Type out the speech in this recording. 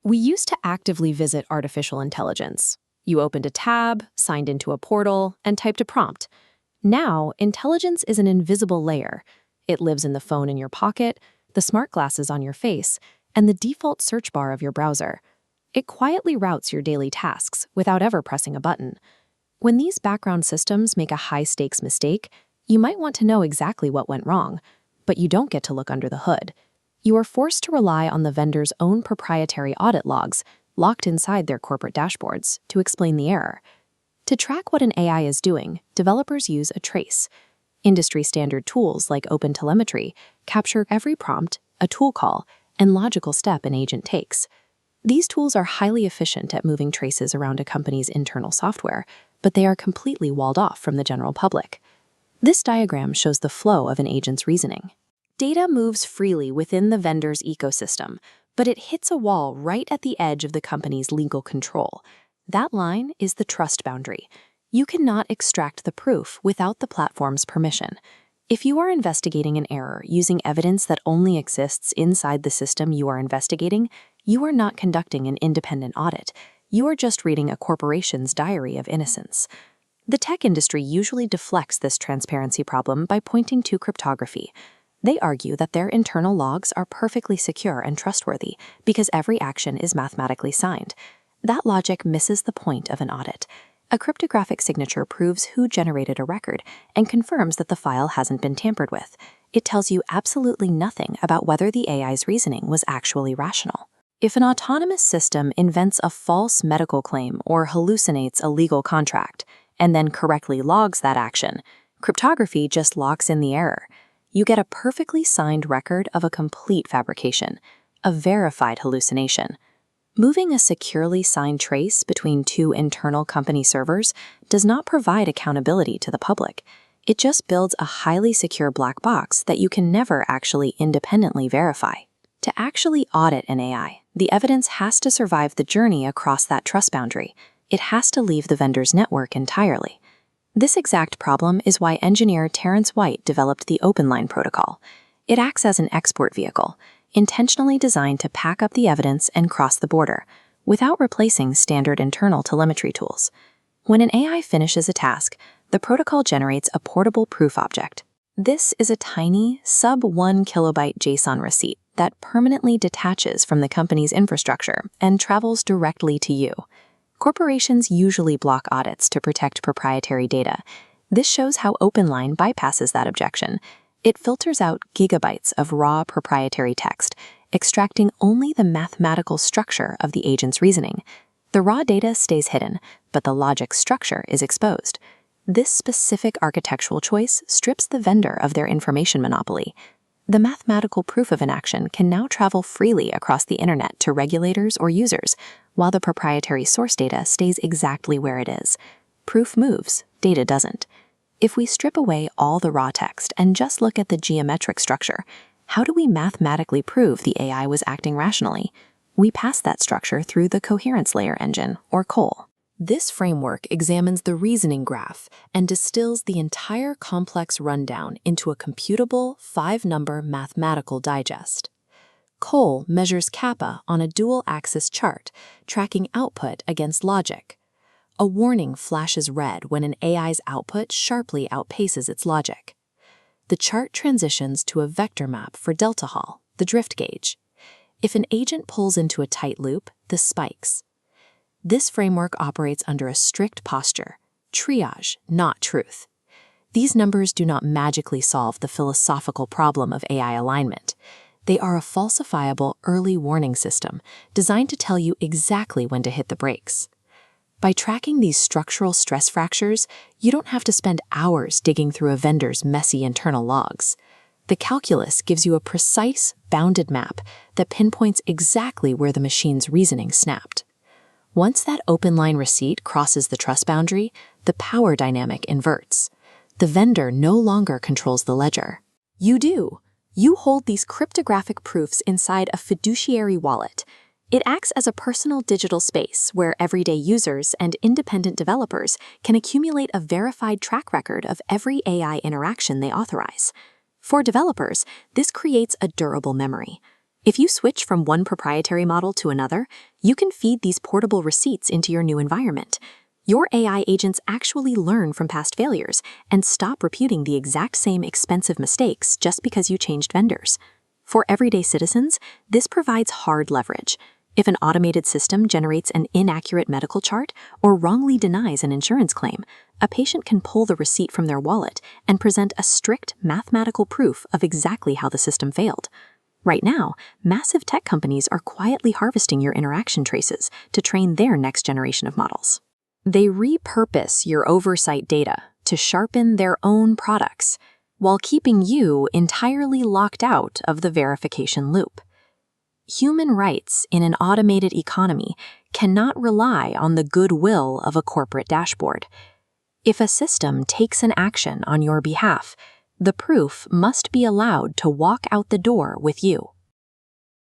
We used to actively visit artificial intelligence. You opened a tab, signed into a portal, and typed a prompt. Now, intelligence is an invisible layer. It lives in the phone in your pocket, the smart glasses on your face, and the default search bar of your browser. It quietly routes your daily tasks without ever pressing a button. When these background systems make a high-stakes mistake, you might want to know exactly what went wrong, but you don't get to look under the hood. You are forced to rely on the vendor's own proprietary audit logs, locked inside their corporate dashboards, to explain the error. To track what an AI is doing, developers use a trace. Industry-standard tools like OpenTelemetry capture every prompt, a tool call, and logical step an agent takes. These tools are highly efficient at moving traces around a company's internal software, but they are completely walled off from the general public. This diagram shows the flow of an agent's reasoning. Data moves freely within the vendor's ecosystem, but it hits a wall right at the edge of the company's legal control. That line is the trust boundary. You cannot extract the proof without the platform's permission. If you are investigating an error using evidence that only exists inside the system you are investigating, you are not conducting an independent audit. You are just reading a corporation's diary of innocence. The tech industry usually deflects this transparency problem by pointing to cryptography. They argue that their internal logs are perfectly secure and trustworthy because every action is mathematically signed. That logic misses the point of an audit. A cryptographic signature proves who generated a record and confirms that the file hasn't been tampered with. It tells you absolutely nothing about whether the AI's reasoning was actually rational. If an autonomous system invents a false medical claim or hallucinates a legal contract, and then correctly logs that action, cryptography just locks in the error. You get a perfectly signed record of a complete fabrication, a verified hallucination. Moving a securely signed trace between two internal company servers does not provide accountability to the public. It just builds a highly secure black box that you can never actually independently verify. To actually audit an AI, the evidence has to survive the journey across that trust boundary. It has to leave the vendor's network entirely. This exact problem is why engineer Terrence White developed the OpenLine protocol. It acts as an export vehicle, intentionally designed to pack up the evidence and cross the border, without replacing standard internal telemetry tools. When an AI finishes a task, the protocol generates a portable proof object. This is a tiny, sub-1 kilobyte JSON receipt that permanently detaches from the company's infrastructure and travels directly to you. Corporations usually block audits to protect proprietary data. This shows how OpenLine bypasses that objection. It filters out gigabytes of raw proprietary text, extracting only the mathematical structure of the agent's reasoning. The raw data stays hidden, but the logic structure is exposed. This specific architectural choice strips the vendor of their information monopoly. The mathematical proof of an action can now travel freely across the internet to regulators or users, while the proprietary source data stays exactly where it is. Proof moves, data doesn't. If we strip away all the raw text and just look at the geometric structure, how do we mathematically prove the AI was acting rationally? We pass that structure through the coherence layer engine, or COL. This framework examines the reasoning graph and distills the entire complex rundown into a computable 5-number mathematical digest. COL measures kappa on a dual-axis chart, tracking output against logic. A warning flashes red when an AI's output sharply outpaces its logic. The chart transitions to a vector map for delta Hall, the drift gauge. If an agent pulls into a tight loop, this spikes. This framework operates under a strict posture, triage, not truth. These numbers do not magically solve the philosophical problem of AI alignment. They are a falsifiable early warning system designed to tell you exactly when to hit the brakes. By tracking these structural stress fractures, you don't have to spend hours digging through a vendor's messy internal logs. The calculus gives you a precise, bounded map that pinpoints exactly where the machine's reasoning snapped. Once that OpenLine receipt crosses the trust boundary, the power dynamic inverts. The vendor no longer controls the ledger. You do. You hold these cryptographic proofs inside a fiduciary wallet. It acts as a personal digital space where everyday users and independent developers can accumulate a verified track record of every AI interaction they authorize. For developers, this creates a durable memory. If you switch from one proprietary model to another, you can feed these portable receipts into your new environment. Your AI agents actually learn from past failures and stop repeating the exact same expensive mistakes just because you changed vendors. For everyday citizens, this provides hard leverage. If an automated system generates an inaccurate medical chart or wrongly denies an insurance claim, a patient can pull the receipt from their wallet and present a strict mathematical proof of exactly how the system failed. Right now, massive tech companies are quietly harvesting your interaction traces to train their next generation of models. They repurpose your oversight data to sharpen their own products, while keeping you entirely locked out of the verification loop. Human rights in an automated economy cannot rely on the goodwill of a corporate dashboard. If a system takes an action on your behalf, the proof must be allowed to walk out the door with you.